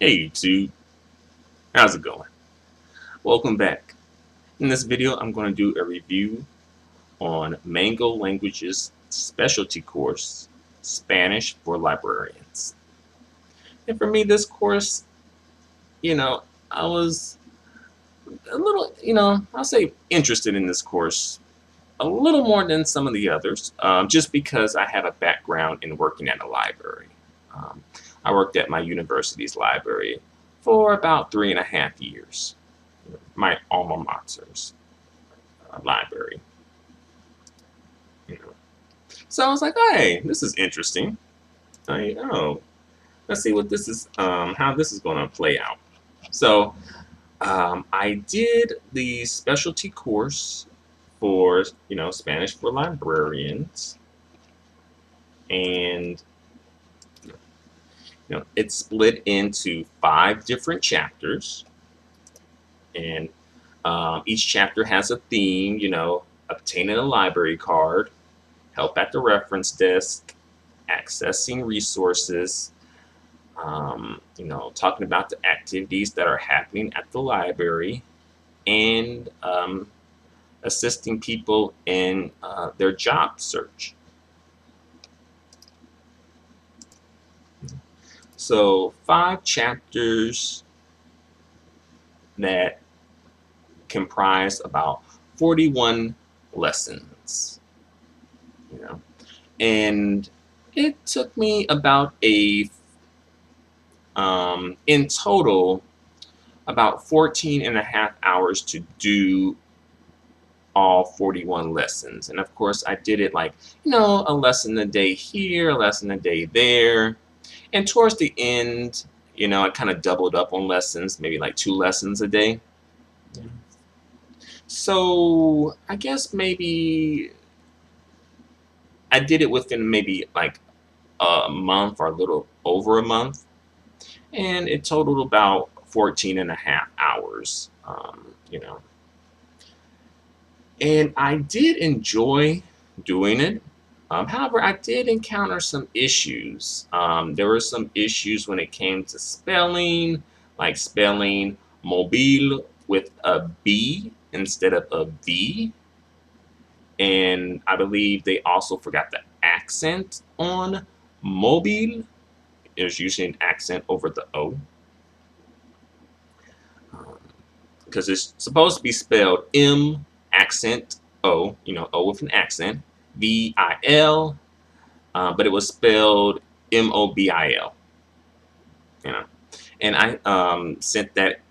Hey YouTube, how's it going? Welcome back. In this video, I'm going to do a review on Mango Language's specialty course, Spanish for Librarians. And for me, this course, you know, I was a little, I'll say interested in this course a little more than some of the others, just because I have a background in working at a library. Um, I worked at my university's library for about 3.5 years. My alma mater's library. You know. So I was like, hey, this is interesting. Let's see what this is, how this is going to play out. So I did the specialty course for Spanish for librarians, and it's split into 5 different chapters, and each chapter has a theme. Obtaining a library card, help at the reference desk, accessing resources, talking about the activities that are happening at the library, and assisting people in their job search. So 5 chapters that comprise about 41 lessons. And it took me about in total, about 14.5 hours to do all 41 lessons. And of course, I did it like, a lesson a day here, a lesson a day there. And towards the end, I kind of doubled up on lessons, maybe like 2 lessons a day. So I guess maybe I did it within maybe like a month or a little over a month. And it totaled about 14.5 hours, And I did enjoy doing it. However, I did encounter some issues. There were some issues when it came to spelling, like spelling mobile with a B instead of a V. And I believe they also forgot the accent on mobile. There's usually an accent over the O. Because it's supposed to be spelled M accent O, O with an accent, VIL, but it was spelled MOBIL, And I sent that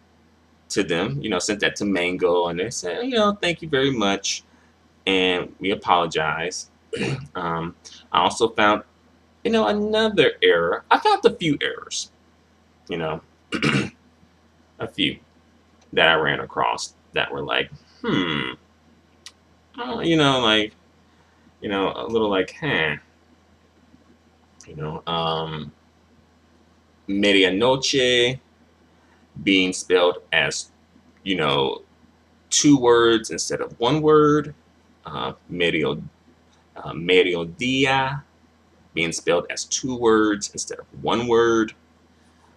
to them, sent that to Mango, and they said, thank you very much, and we apologize. I also found, another error. I found a few errors, a few that I ran across that were like, a little like, medianoche being spelled as, 2 words instead of 1 word. Mediodía being spelled as 2 words instead of 1 word.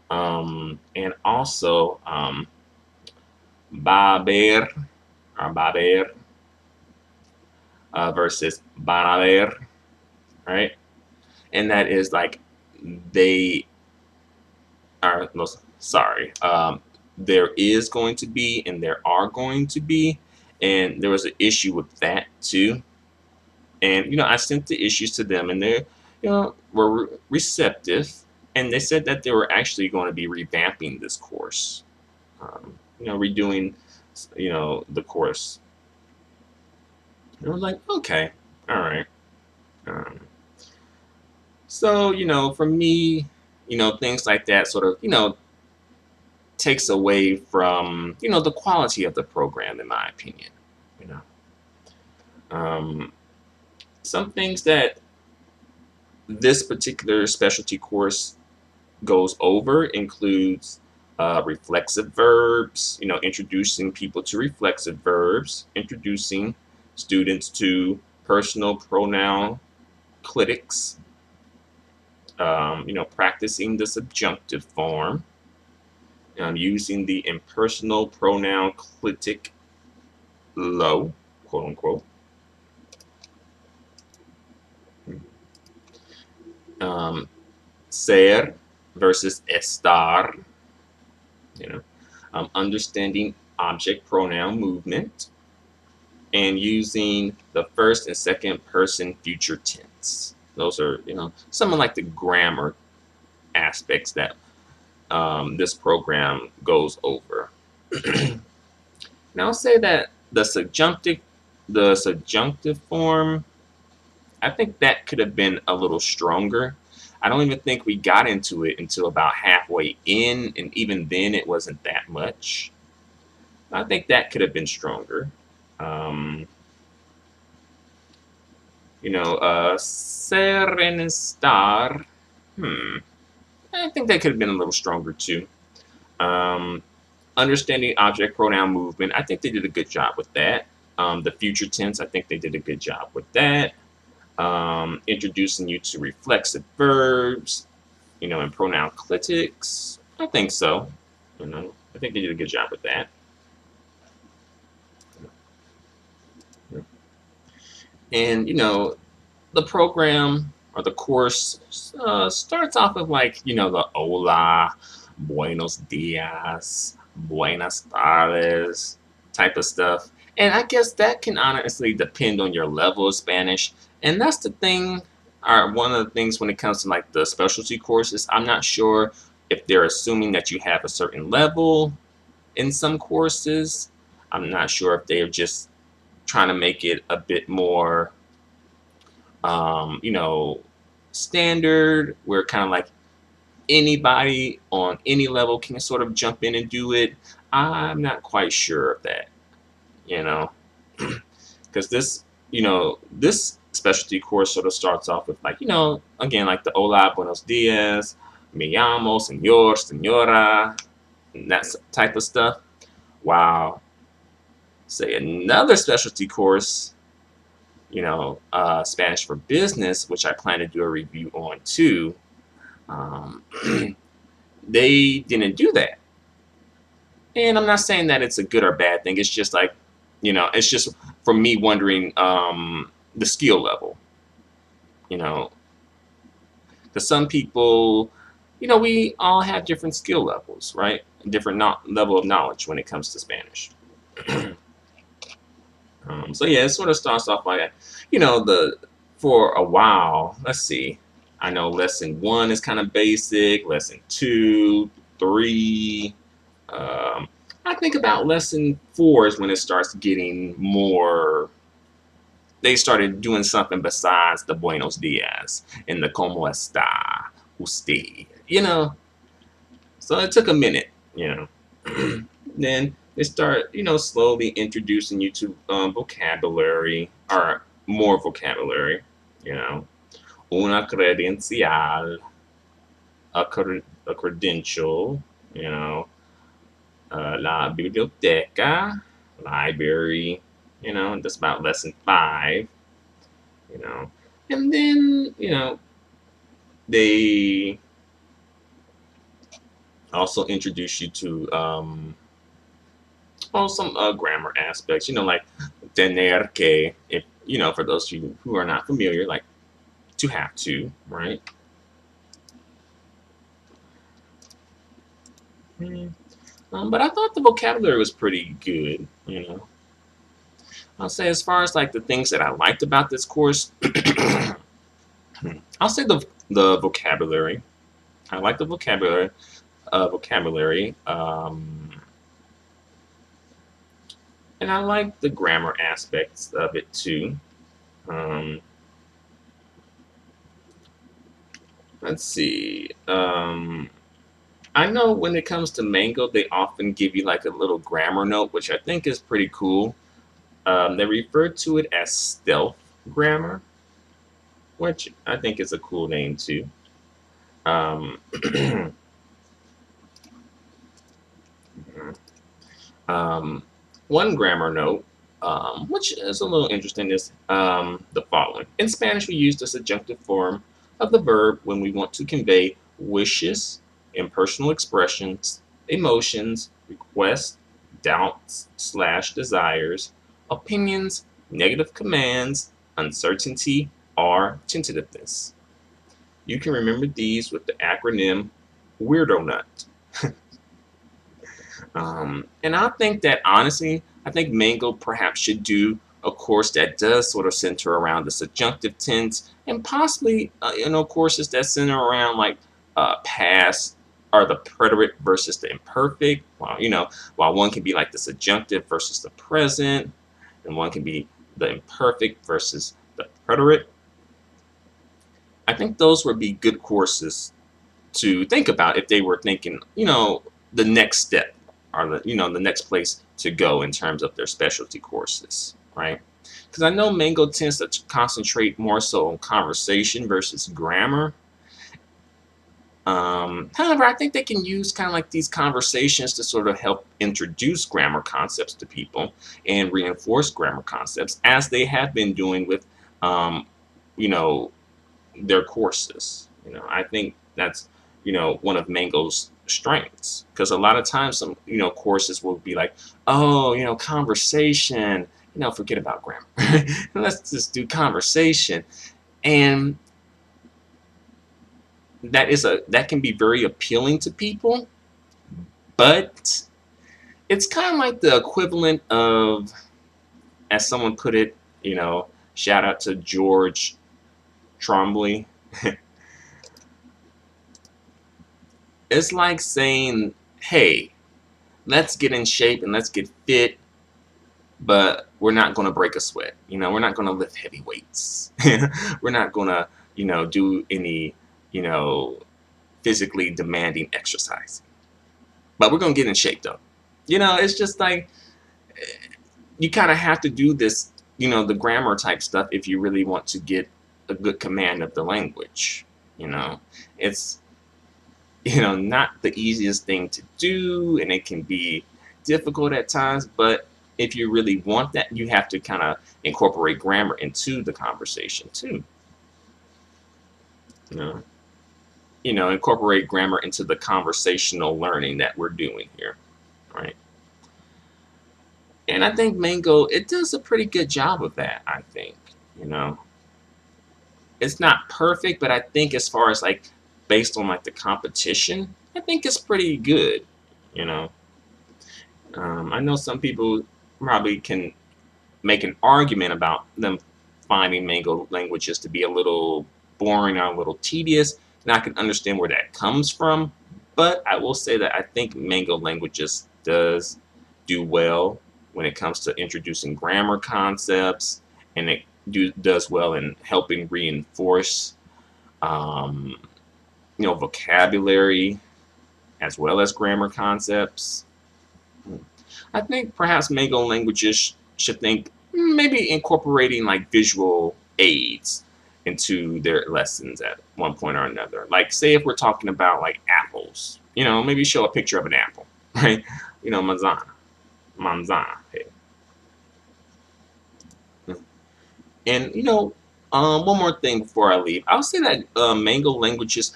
And also, baber or baber versus van a ver, right? And that is like they are, no, sorry, there is going to be and there are going to be, and there was an issue with that too. And I sent the issues to them, and they were receptive, and they said that they were actually going to be revamping this course, redoing the course. And I was like, okay, all right. So for me, things like that sort of takes away from the quality of the program, in my opinion. Some things that this particular specialty course goes over includes reflexive verbs, introducing people to reflexive verbs, introducing students to personal pronoun clitics, practicing the subjunctive form, using the impersonal pronoun clitic lo, quote unquote. Ser versus estar, understanding object pronoun movement, and using the first and second person future tense. Those are, some of like the grammar aspects that this program goes over. Now I'll say that the subjunctive form, I think that could have been a little stronger. I don't even think we got into it until about halfway in, and even then it wasn't that much. I think that could have been stronger. Ser and estar. I think that could have been a little stronger too. Understanding object pronoun movement, I think they did a good job with that. The future tense, I think they did a good job with that. Introducing you to reflexive verbs, and pronoun clitics. I think so. I think they did a good job with that. And the program or the course starts off with like the hola, buenos dias, buenas tardes type of stuff. And I guess that can honestly depend on your level of Spanish. And that's the thing, or one of the things when it comes to like the specialty courses. I'm not sure if they're assuming that you have a certain level in some courses. I'm not sure if they're just trying to make it a bit more, standard, where kind of like anybody on any level can sort of jump in and do it. I'm not quite sure of that, because this specialty course sort of starts off with like, again, like the hola, buenos dias, me llamo, señor, señora, and that type of stuff. Wow. Say another specialty course, Spanish for Business, which I plan to do a review on too. They didn't do that. And I'm not saying that it's a good or bad thing. It's just like, it's just for me wondering the skill level, because some people, we all have different skill levels, right? Different level of knowledge when it comes to Spanish. So yeah, it sort of starts off by, for a while, let's see. I know lesson 1 is kind of basic, lesson 2, 3. I think about lesson 4 is when it starts getting more, they started doing something besides the buenos dias and the como está usted, So it took a minute, Then they start, slowly introducing you to vocabulary, or more vocabulary, una credencial, a credential, la biblioteca, library, that's about lesson 5, and then, they also introduce you to some grammar aspects, like tener que, if for those of you who are not familiar, like to have to, right? But I thought the vocabulary was pretty good, I'll say as far as like the things that I liked about this course, I'll say the vocabulary. I like the vocabulary. And I like the grammar aspects of it too. Let's see. I know when it comes to Mango, they often give you like a little grammar note, which I think is pretty cool. They refer to it as stealth grammar, which I think is a cool name too. One grammar note, which is a little interesting, is the following. In Spanish, we use the subjunctive form of the verb when we want to convey wishes, impersonal expressions, emotions, requests, doubts slash desires, opinions, negative commands, uncertainty, or tentativeness. You can remember these with the acronym Weirdo Nut. And I think that honestly, I think Mango perhaps should do a course that does sort of center around the subjunctive tense, and possibly courses that center around like past or the preterite versus the imperfect. While one can be like the subjunctive versus the present, and one can be the imperfect versus the preterite. I think those would be good courses to think about if they were thinking, the next step or the next place to go in terms of their specialty courses, right? Because I know Mango tends to concentrate more so on conversation versus grammar. However, I think they can use kind of like these conversations to sort of help introduce grammar concepts to people and reinforce grammar concepts as they have been doing with, you know, their courses. I think that's one of Mango's strengths, because a lot of times some courses will be like, oh, conversation, forget about grammar. Let's just do conversation. And that can be very appealing to people, but it's kind of like the equivalent of, as someone put it, shout out to George Trombley. It's like saying, hey, let's get in shape and let's get fit, but we're not going to break a sweat. We're not going to lift heavy weights. We're not going to, do any, physically demanding exercise. But we're going to get in shape, though. It's just like you kind of have to do this, the grammar type stuff if you really want to get a good command of the language. It's not the easiest thing to do, and it can be difficult at times, but if you really want that, you have to kind of incorporate grammar into the conversation too. Incorporate grammar into the conversational learning that we're doing here, right? And I think Mango, it does a pretty good job of that, I think. It's not perfect, but I think as far as like based on like the competition, I think it's pretty good. You know, I know some people probably can make an argument about them finding Mango languages to be a little boring or a little tedious, and I can understand where that comes from. But I will say that I think Mango languages does do well when it comes to introducing grammar concepts, and it does well in helping reinforce um, vocabulary as well as grammar concepts. I think perhaps Mango languages should think maybe incorporating like visual aids into their lessons at one point or another. Like, say if we're talking about like apples, maybe show a picture of an apple, right? Manzana. Hey. And one more thing before I leave, I'll say that Mango languages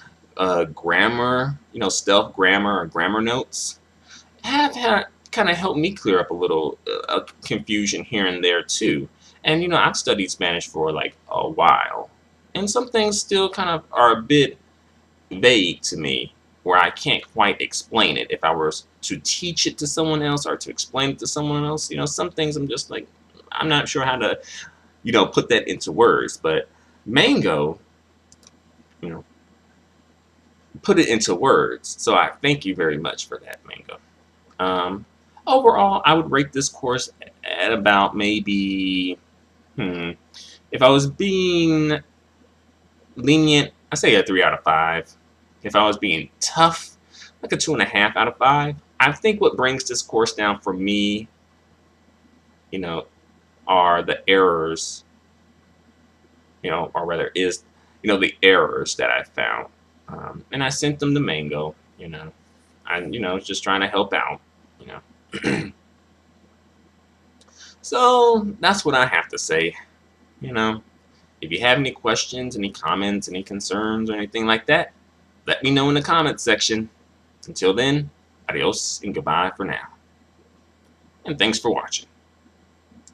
grammar, stealth grammar or grammar notes have had kind of helped me clear up a little confusion here and there too. And I've studied Spanish for like a while, and some things still kind of are a bit vague to me, where I can't quite explain it. If I were to teach it to someone else or to explain it to someone else, some things I'm just like, I'm not sure how to put that into words. But Mango, you know, put it into words. So I thank you very much for that, Mango. Overall, I would rate this course at about maybe, if I was being lenient, I say a 3 out of 5. If I was being tough, like a 2.5 out of 5. I think what brings this course down for me, are the errors, or rather is, the errors that I found. And I sent them to Mango, I'm, just trying to help out, So that's what I have to say. If you have any questions, any comments, any concerns, or anything like that, let me know in the comments section. Until then, Adios and goodbye for now. And thanks for watching.